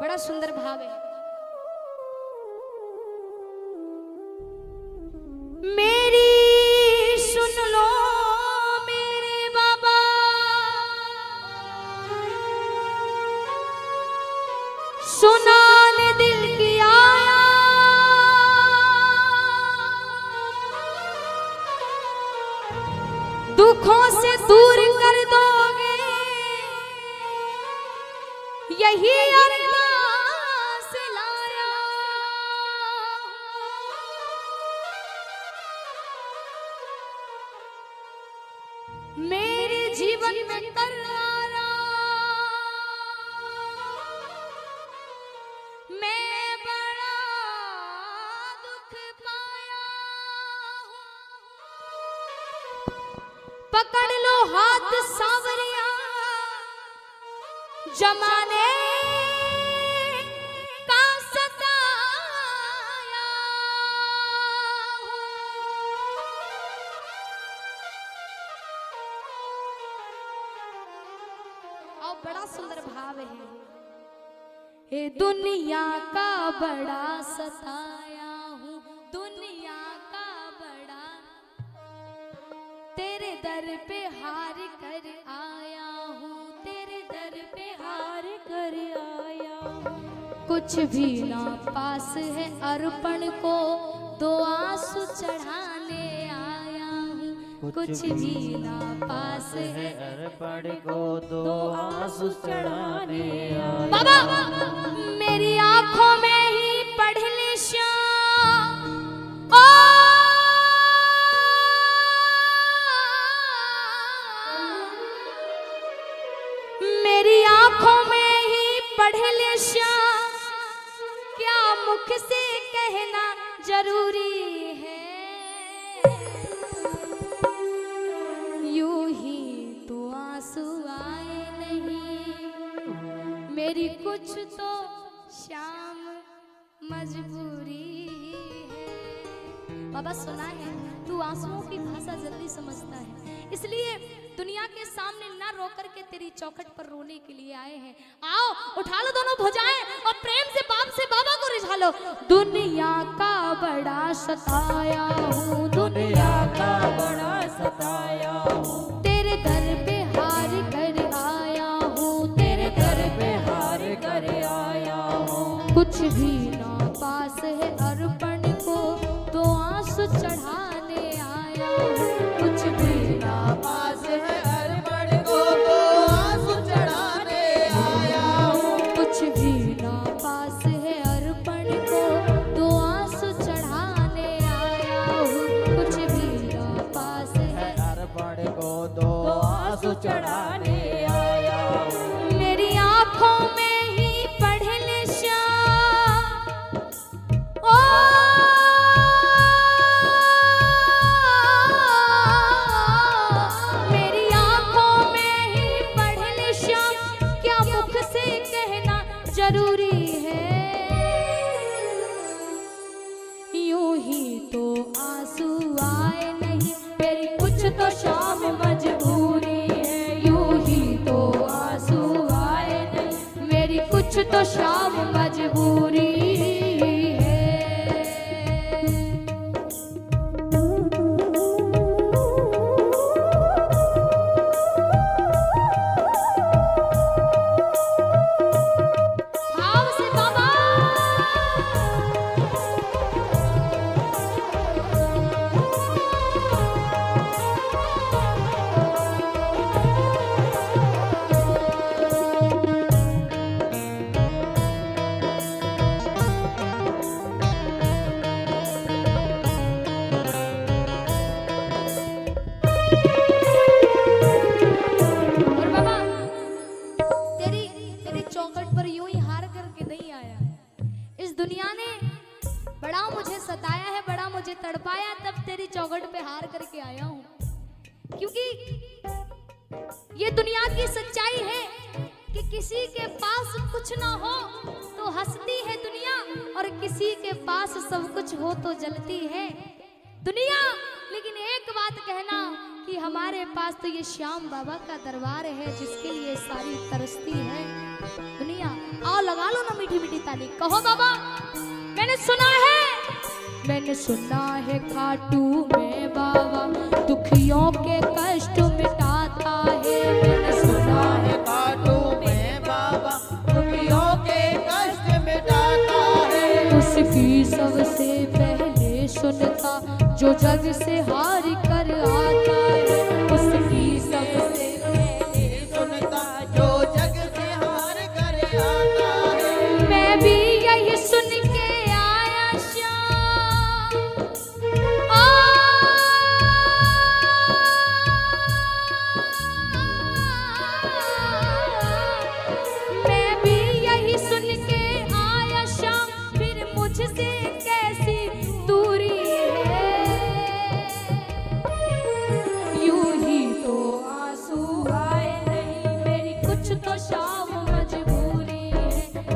बड़ा सुंदर भाव है। मेरी सुन लो मेरे बाबा, सुनाने दिल की आया, दुखों से दूर कर दोगे यही अरदास लाया। मेरे जीवन में करारा मैं बड़ा दुख पाया, पकड़ लो हाथ सावरिया जमाने का सताया। और बड़ा सुंदर भाव है। हे दुनिया का बड़ा सताया हूँ, दुनिया का बड़ा, तेरे दर पे हार कर आया हूँ, तेरे दर पे हार कर आया हूँ। कुछ भी ना पास है अर्पण को दो आंसू चढ़ाने आया हूँ। कुछ भी ना पास है अर्पण को दो आंसू चढ़ाने आया। बाबा मेरी आंखों में ही पढ़ ले श्याम, ओ मेरी आंखों में ही पढ़ ले श्याम, क्या मुख से कहना जरूरी है। यूं ही तो आंसू आए नहीं, मेरी कुछ तो शाम मजबूरी है। बाबा सुना है तू आंसुओं की भाषा जल्दी समझता है, इसलिए दुनिया के सामने ना रो करके तेरी चौखट पर रोने के लिए आए हैं। आओ उठा लो दोनों भुजाएं और प्रेम से बाप से बाबा को रिझा लो। दुनिया का बड़ा सताया हूँ, दुनिया का बड़ा सताया हूँ, तेरे दर पे हार कर आया हूँ, तेरे दर पे हार कर आया हूँ। कुछ भी ना पास है अर्पण को दो आंसू चढ़ाने आया हूँ। कुछ भी ना पास है अर्पण को दो आंसू चढ़ाने आया हूँ। कुछ भी ना पास है अर्पण को दो आंसू चढ़ाने आया हूँ। कुछ भी ना पास है अर्पण को दो आंसू चढ़ाने आया हूँ। मेरी आंखों में ही पढ़ ले श्याम, ओ मेरी आंखों में ही पढ़ ले श्याम, क्या मुख से कहना जरूरी है। यूं ही तो आंसू आए नहीं, मेरी कुछ तो शाम मजबूरी है। यूं ही तो आंसू आए नहीं, मेरी कुछ तो शाम मजबूरी है। भाव से बाबा और बाबा तेरी तेरी चौखट पर यूं ही हार करके नहीं आया। इस दुनिया ने बड़ा मुझे सताया है, बड़ा मुझे तड़पाया, तब तेरी चौखट पे हार करके आया हूँ। क्योंकि ये दुनिया की सच्चाई है कि किसी के पास कुछ ना हो तो हंसती है दुनिया, और किसी के पास सब कुछ हो तो जलती है दुनिया। लेकिन एक बात कहना कि हमारे पास तो ये श्याम बाबा का दरबार है जिसके लिए सारी तरसती है दुनिया। आओ लगा लो ना मीठी मीठी मीठी ताली। कहो बाबा, मैंने सुना है खाटू में बाबा दुखियों के कष्ट मिटाता है। मैंने सुना है खाटू में बाबा दुखियों के कष्ट मिटाता है। उसकी सबसे पहले सुनता जो जग से हार कर आता है। उसकी सबसे पहले सुनता जो जग से हार कर आता है। मैं भी यही सुन के आया श्याम, मैं भी यही सुन के आया श्याम, फिर मुझसे कैसी दूरी है। यूं ही तो आंसू आए नहीं, मेरी कुछ तो शाम मजबूरी है।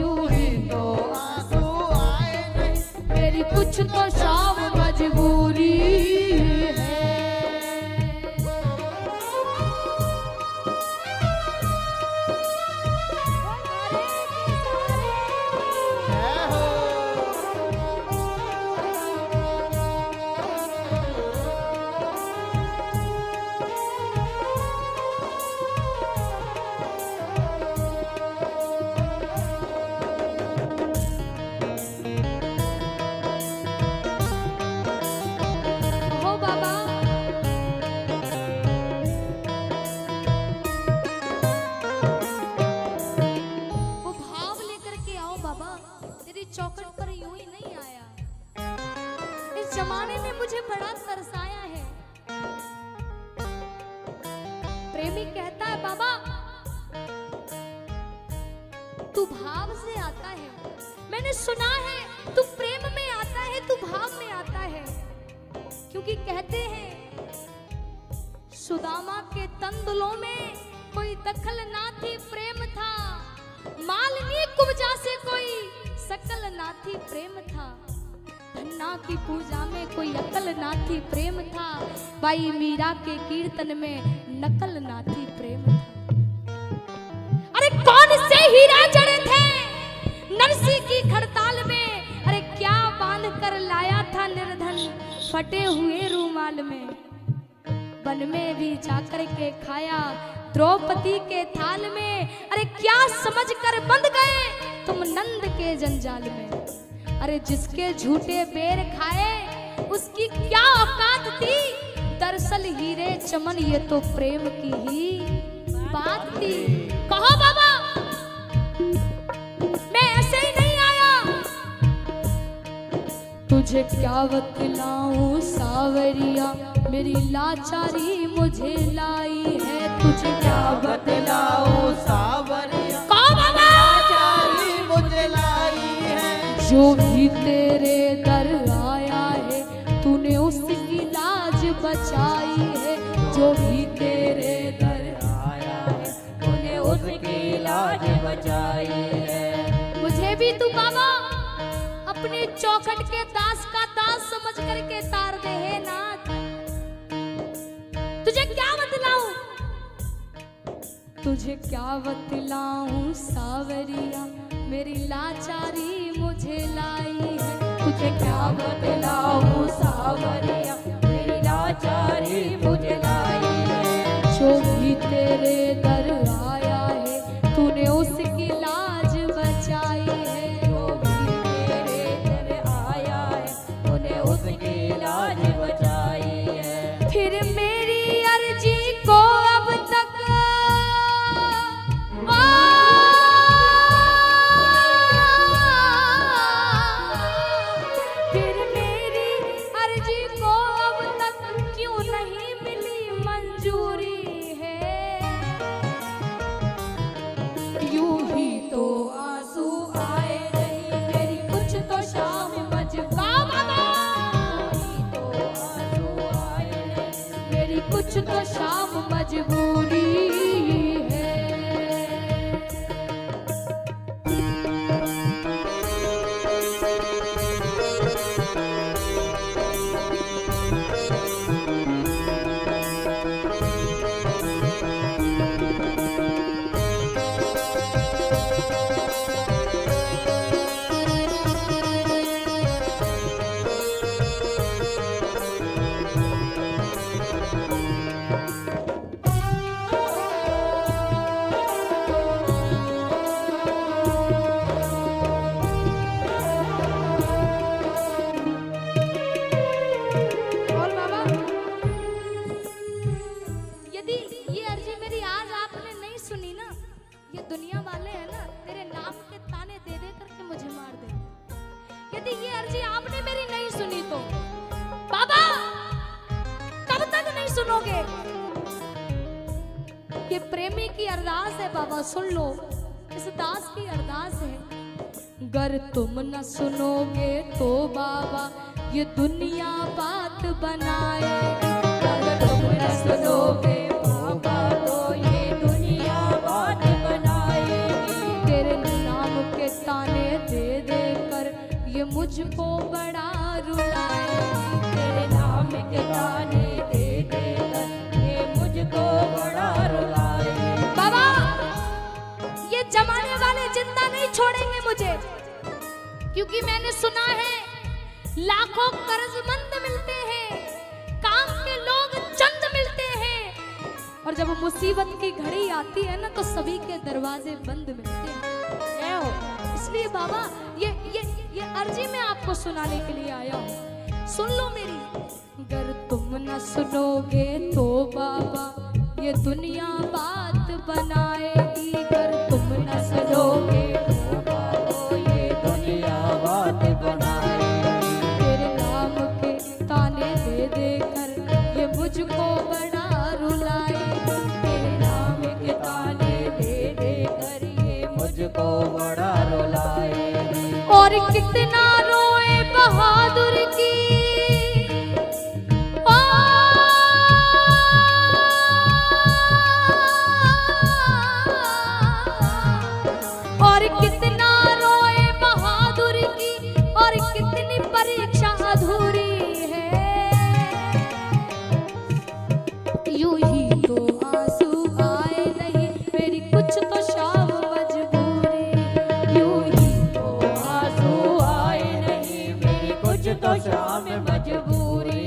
यूं ही तो आंसू आए नहीं मेरी कुछ तो शाम मजबूरी है। है हो। हो बाबा, वो भाव लेकर के आओ बाबा, तेरी चौखट पर यूं ही नहीं आया। इस जमाने ने मुझे बड़ा तरसाया है। प्रेमी कहता है बाबा तू भाव से आता है। मैंने सुना है तू प्रेम में आता है, तू भाव में आता है। क्योंकि कहते हैं सुदामा के तंदुलों में कोई दखल ना थी, प्रेम था। मालिनी कुब्जा से कोई शकल ना थी, प्रेम था। धन्ना की पूजा में कोई अकल ना थी, प्रेम था। बाई मीरा के कीर्तन में नकल ना थी, प्रेम था। अरे कौन से हीरा जड़े थे नरसी की खड़ताल में। अरे क्या बांध कर लाया था निर्धन फटे हुए रूमाल में। वन में भी जाकर के खाया द्रौपदी के थाल में। अरे क्या समझ कर बंध गए तुम नंद के जंजाल में। अरे जिसके झूठे बेर खाए उसकी क्या औकात थी। दरअसल हीरे चमन ये तो प्रेम की ही बात थी। कहो बाबा मैं ऐसे ही नहीं आया। तुझे क्या बतलाऊं सावरिया मेरी लाचारी मुझे लाई है। तुझे क्या बतलाओ सावरिया कहो बाबा लाचारी मुझे लाई है। जो भी तेरे दर आया है तूने उसकी लाज बचाई है। जो भी तेरे दर आया है तूने उसकी लाज बचाई है। मुझे भी तू बाबा अपनी चौखट के दास का दास समझ करके तार दे हे नाथ। तुझे क्या बतलाऊं, तुझे क्या बतलाऊं सावरिया मेरी लाचारी मुझे लाई है। तुझे क्या बतलाओ सावरिया मेरी लाचारी मुझे लाई है। जो भी तेरे दर आया है तूने उसकी लाज बचाई है। जो भी तेरे दर आया है तूने उसकी लाज बचाई है। फिर मेरी अर्जी को अब तक फिर मेरी अर्जी को बोले हैं ना, तेरे नाम के ताने दे दे करके मुझे मार दे। यदि ये अर्जी आपने मेरी नहीं सुनी तो बाबा कब तक नहीं सुनोगे? ये प्रेमी की अरदास है बाबा, सुन लो। इस दास की अरदास है, गर तुम न सुनोगे तो बाबा ये दुनिया बात बनाए। अगर तुम न सुनोगे बाबा तो ये दुनिया बात बनाएगी। तेरे नाम के ताने दे दे कर ये मुझको बड़ा रुलाए। तेरे नाम के ताने दे दे कर ये मुझको बड़ा रुलाए। बाबा ये जमाने वाले जिंदा नहीं छोड़ेंगे मुझे, क्योंकि मैंने सुना है लाखों कर्जमंद मिलते हैं, काम के लोग चंद मिलते हैं, और जब मुसीबत की घड़ी आती है ना तो सभी के दरवाजे बंद मिलते हैं। इसलिए बाबा ये अर्जी मैं आपको सुनाने के लिए आया हूँ, सुन लो मेरी। अगर तुम न सुनोगे तो बाबा ये दुनिया बात बनाएगी। अगर तुम न सुनोगे बाबा तो ये दुनिया बात बनाएगी। तेरे नाम के ताने दे दे कर ये मुझको बड़ा रुलाए। तेरे नाम के ताने दे दे कर ये मुझको बड़ा रुलाएगी। और कितना रोए बहादुर की और कितना रोए बहादुर की, और कितनी परीक्षा अधूरी है। यूं ही तो आंसू आए नहीं मेरी कुछ तो शाम मजबूरी। यूं ही तो आंसू आए नहीं मेरी कुछ तो शाम मजबूरी।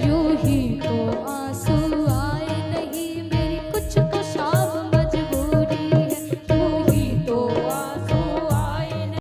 यूं ही